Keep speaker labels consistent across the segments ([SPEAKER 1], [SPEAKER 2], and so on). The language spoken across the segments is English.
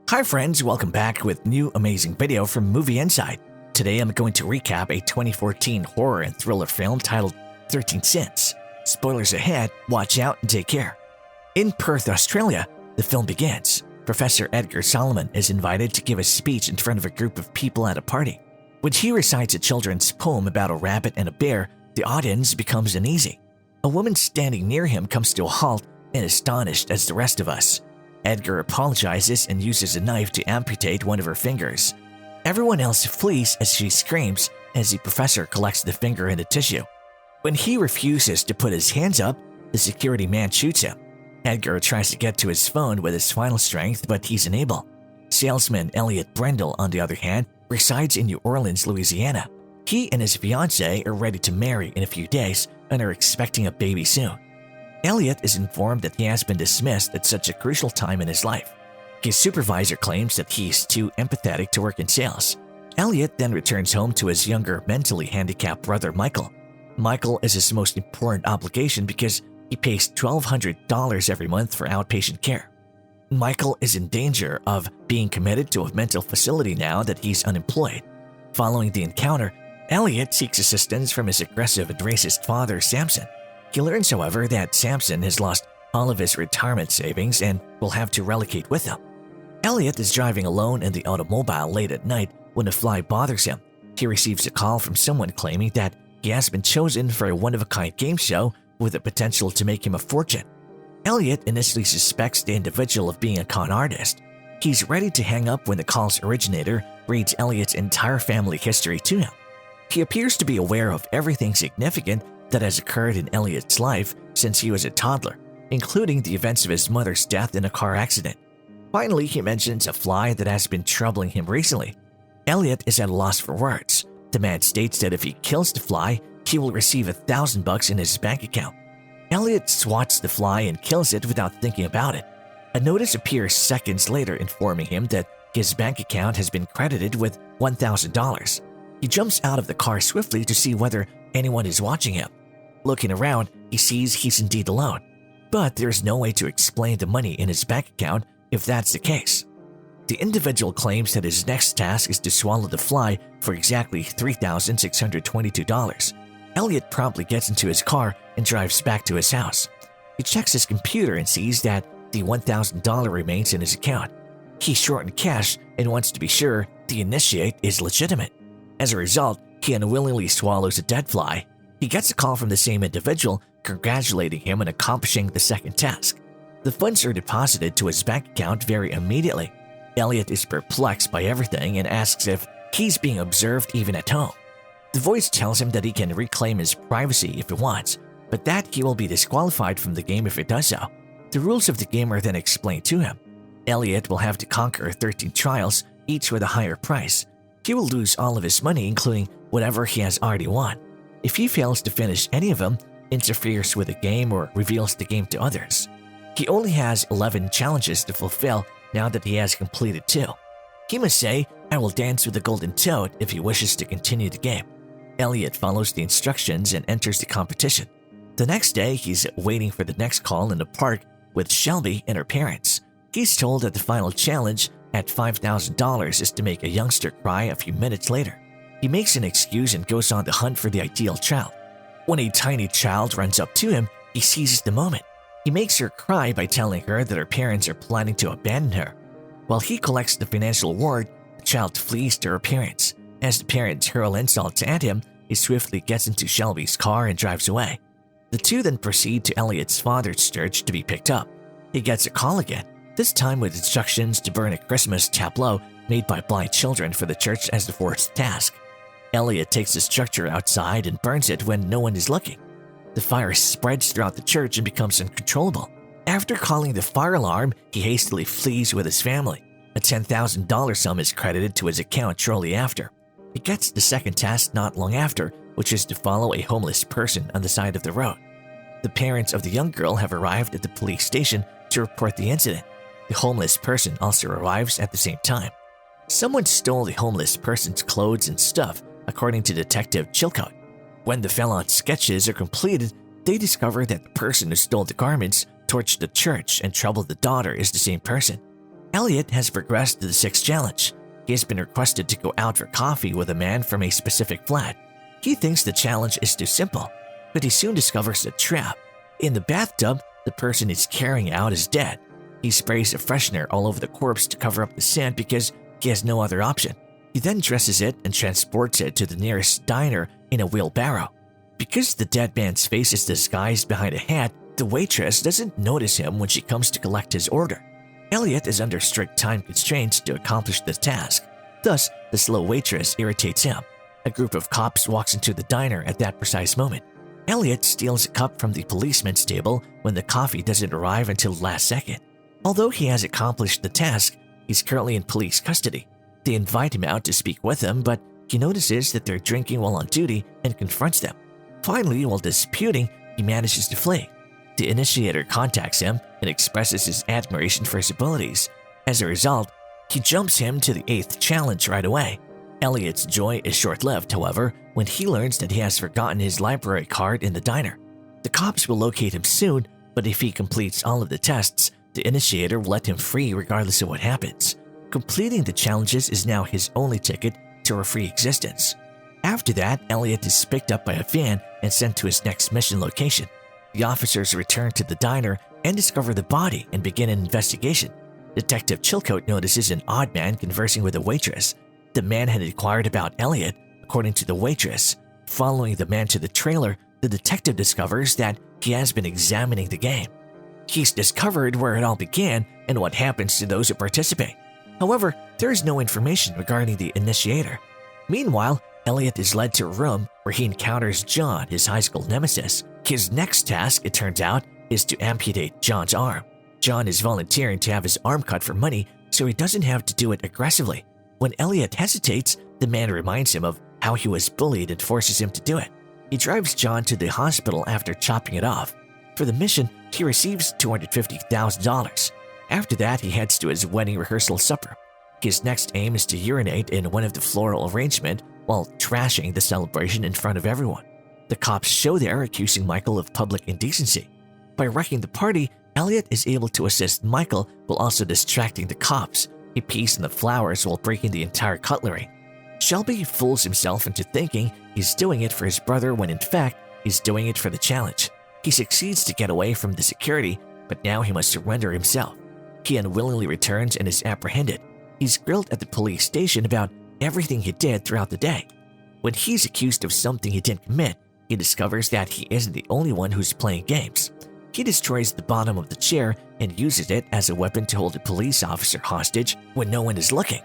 [SPEAKER 1] Hi friends, welcome back with new amazing video from Movie Inside. Today I'm going to recap a 2014 horror and thriller film titled 13 Sins. Spoilers ahead, watch out and take care. In Perth, Australia, the film begins. Professor Edgar Solomon is invited to give a speech in front of a group of people at a party. When he recites a children's poem about a rabbit and a bear, the audience becomes uneasy. A woman standing near him comes to a halt and astonished as the rest of us. Edgar apologizes and uses a knife to amputate one of her fingers. Everyone else flees as she screams as the professor collects the finger and the tissue. When he refuses to put his hands up, the security man shoots him. Edgar tries to get to his phone with his final strength, but he's unable. Salesman Elliot Brendel, on the other hand, resides in New Orleans, Louisiana. He and his fiancée are ready to marry in a few days and are expecting a baby soon. Elliot is informed that he has been dismissed at such a crucial time in his life. His supervisor claims that he is too empathetic to work in sales. Elliot then returns home to his younger, mentally handicapped brother Michael. Michael is his most important obligation because he pays $1,200 every month for outpatient care. Michael is in danger of being committed to a mental facility now that he's unemployed. Following the encounter, Elliot seeks assistance from his aggressive and racist father, Samson. He learns, however, that Samson has lost all of his retirement savings and will have to relocate with him. Elliot is driving alone in the automobile late at night when a fly bothers him. He receives a call from someone claiming that he has been chosen for a one-of-a-kind game show with the potential to make him a fortune. Elliot initially suspects the individual of being a con artist. He's ready to hang up when the call's originator reads Elliot's entire family history to him. He appears to be aware of everything significant that has occurred in Elliot's life since he was a toddler, including the events of his mother's death in a car accident. Finally, he mentions a fly that has been troubling him recently. Elliot is at a loss for words. The man states that if he kills the fly, he will receive $1,000 in his bank account. Elliot swats the fly and kills it without thinking about it. A notice appears seconds later informing him that his bank account has been credited with $1,000. He jumps out of the car swiftly to see whether anyone is watching him. Looking around, he sees he's indeed alone. But there's no way to explain the money in his bank account if that's the case. The individual claims that his next task is to swallow the fly for exactly $3,622. Elliot promptly gets into his car and drives back to his house. He checks his computer and sees that the $1,000 remains in his account. He's short in cash and wants to be sure the initiate is legitimate. As a result, he unwillingly swallows a dead fly. He gets a call from the same individual congratulating him on accomplishing the second task. The funds are deposited to his bank account very immediately. Elliot is perplexed by everything and asks if he's being observed even at home. The voice tells him that he can reclaim his privacy if he wants, but that he will be disqualified from the game if he does so. The rules of the game are then explained to him. Elliot will have to conquer 13 trials, each with a higher price. He will lose all of his money, including whatever he has already won. If he fails to finish any of them, interferes with the game, or reveals the game to others. He only has 11 challenges to fulfill now that he has completed 2. He must say, "I will dance with the golden toad" if he wishes to continue the game. Elliot follows the instructions and enters the competition. The next day, he's waiting for the next call in the park with Shelby and her parents. He's told that the final challenge at $5,000 is to make a youngster cry a few minutes later. He makes an excuse and goes on the hunt for the ideal child. When a tiny child runs up to him, he seizes the moment. He makes her cry by telling her that her parents are planning to abandon her. While he collects the financial reward, the child flees to her parents. As the parents hurl insults at him, he swiftly gets into Shelby's car and drives away. The two then proceed to Elliot's father's church to be picked up. He gets a call again, this time with instructions to burn a Christmas tableau made by blind children for the church as the fourth task. Elliot takes the structure outside and burns it when no one is looking. The fire spreads throughout the church and becomes uncontrollable. After calling the fire alarm, he hastily flees with his family. A $10,000 sum is credited to his account shortly after. He gets the second task not long after, which is to follow a homeless person on the side of the road. The parents of the young girl have arrived at the police station to report the incident. The homeless person also arrives at the same time. Someone stole the homeless person's clothes and stuff, according to Detective Chilcott. When the Fallon sketches are completed, they discover that the person who stole the garments, torched the church, and troubled the daughter is the same person. Elliot has progressed to the 6th challenge. He has been requested to go out for coffee with a man from a specific flat. He thinks the challenge is too simple, but he soon discovers a trap. In the bathtub, the person he's carrying out is dead. He sprays a freshener all over the corpse to cover up the scent because he has no other option. He then dresses it and transports it to the nearest diner in a wheelbarrow. Because the dead man's face is disguised behind a hat, the waitress doesn't notice him when she comes to collect his order. Elliot is under strict time constraints to accomplish the task. Thus, the slow waitress irritates him. A group of cops walks into the diner at that precise moment. Elliot steals a cup from the policeman's table when the coffee doesn't arrive until the last second. Although he has accomplished the task, he's currently in police custody. They invite him out to speak with them, but he notices that they're drinking while on duty and confronts them. Finally, while disputing, he manages to flee. The initiator contacts him and expresses his admiration for his abilities. As a result, he jumps him to the 8th challenge right away. Elliot's joy is short-lived, however, when he learns that he has forgotten his library card in the diner. The cops will locate him soon, but if he completes all of the tests, the initiator will let him free regardless of what happens. Completing the challenges is now his only ticket to a free existence. After that, Elliot is picked up by a van and sent to his next mission location. The officers return to the diner and discover the body and begin an investigation. Detective Chilcote notices an odd man conversing with a waitress. The man had inquired about Elliot, according to the waitress. Following the man to the trailer, the detective discovers that he has been examining the game. He's discovered where it all began and what happens to those who participate. However, there is no information regarding the initiator. Meanwhile, Elliot is led to a room where he encounters John, his high school nemesis. His next task, it turns out, is to amputate John's arm. John is volunteering to have his arm cut for money, so he doesn't have to do it aggressively. When Elliot hesitates, the man reminds him of how he was bullied and forces him to do it. He drives John to the hospital after chopping it off. For the mission, he receives $250,000. After that, he heads to his wedding rehearsal supper. His next aim is to urinate in one of the floral arrangement while trashing the celebration in front of everyone. The cops show there accusing Michael of public indecency. By wrecking the party, Elliot is able to assist Michael while also distracting the cops. He pees in the flowers while breaking the entire cutlery. Shelby fools himself into thinking he's doing it for his brother when in fact he's doing it for the challenge. He succeeds to get away from the security, but now he must surrender himself. He unwillingly returns and is apprehended. He's grilled at the police station about everything he did throughout the day. When he's accused of something he didn't commit, he discovers that he isn't the only one who's playing games. He destroys the bottom of the chair and uses it as a weapon to hold a police officer hostage when no one is looking.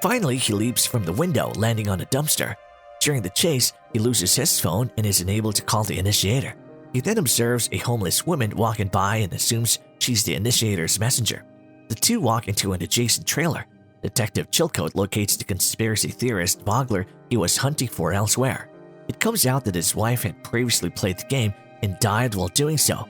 [SPEAKER 1] Finally, he leaps from the window, landing on a dumpster. During the chase, he loses his phone and is unable to call the initiator. He then observes a homeless woman walking by and assumes she's the initiator's messenger. The two walk into an adjacent trailer. Detective Chilcote locates the conspiracy theorist Vogler he was hunting for elsewhere. It comes out that his wife had previously played the game and died while doing so.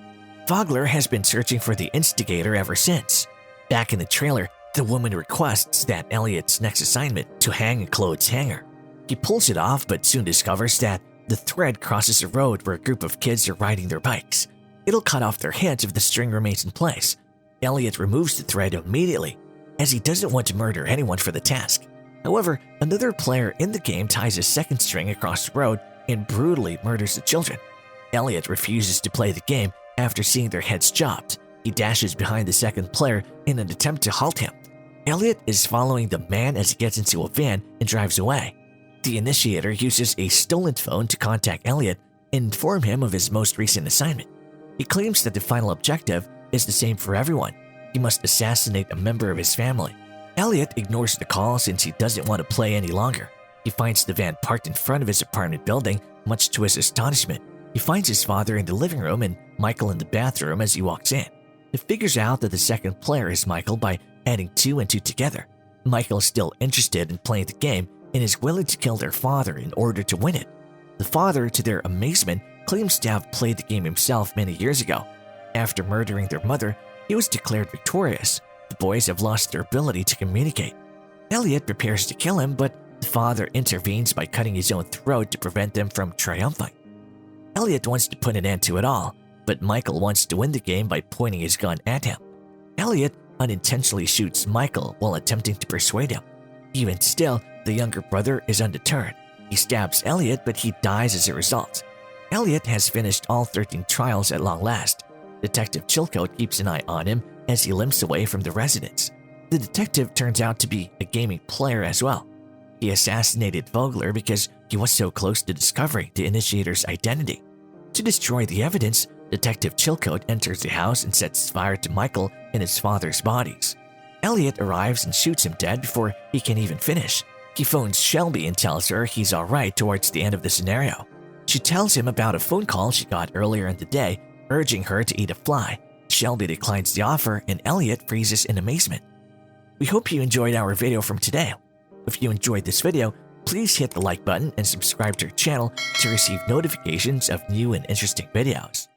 [SPEAKER 1] Vogler has been searching for the instigator ever since. Back in the trailer, the woman requests that Elliot's next assignment to hang a clothes hanger. He pulls it off but soon discovers that the thread crosses a road where a group of kids are riding their bikes. It'll cut off their heads if the string remains in place. Elliot removes the thread immediately, as he doesn't want to murder anyone for the task. However, another player in the game ties a second string across the road and brutally murders the children. Elliot refuses to play the game after seeing their heads chopped. He dashes behind the second player in an attempt to halt him. Elliot is following the man as he gets into a van and drives away. The initiator uses a stolen phone to contact Elliot and inform him of his most recent assignment. He claims that the final objective is the same for everyone. He must assassinate a member of his family. Elliot ignores the call since he doesn't want to play any longer. He finds the van parked in front of his apartment building, much to his astonishment. He finds his father in the living room and Michael in the bathroom as he walks in. He figures out that the second player is Michael by adding 2 and 2 together. Michael is still interested in playing the game and is willing to kill their father in order to win it. The father, to their amazement, claims to have played the game himself many years ago. After murdering their mother, he was declared victorious. The boys have lost their ability to communicate. Elliot prepares to kill him, but the father intervenes by cutting his own throat to prevent them from triumphing. Elliot wants to put an end to it all, but Michael wants to win the game by pointing his gun at him. Elliot, unintentionally shoots Michael while attempting to persuade him. Even still, the younger brother is undeterred. He stabs Elliot, but he dies as a result. Elliot has finished all 13 trials at long last. Detective Chilcote keeps an eye on him as he limps away from the residence. The detective turns out to be a gaming player as well. He assassinated Vogler because he was so close to discovering the initiator's identity. To destroy the evidence, Detective Chilcote enters the house and sets fire to Michael and his father's bodies. Elliot arrives and shoots him dead before he can even finish. He phones Shelby and tells her he's alright towards the end of the scenario. She tells him about a phone call she got earlier in the day, urging her to eat a fly. Shelby declines the offer and Elliot freezes in amazement. We hope you enjoyed our video from today. If you enjoyed this video, please hit the like button and subscribe to our channel to receive notifications of new and interesting videos.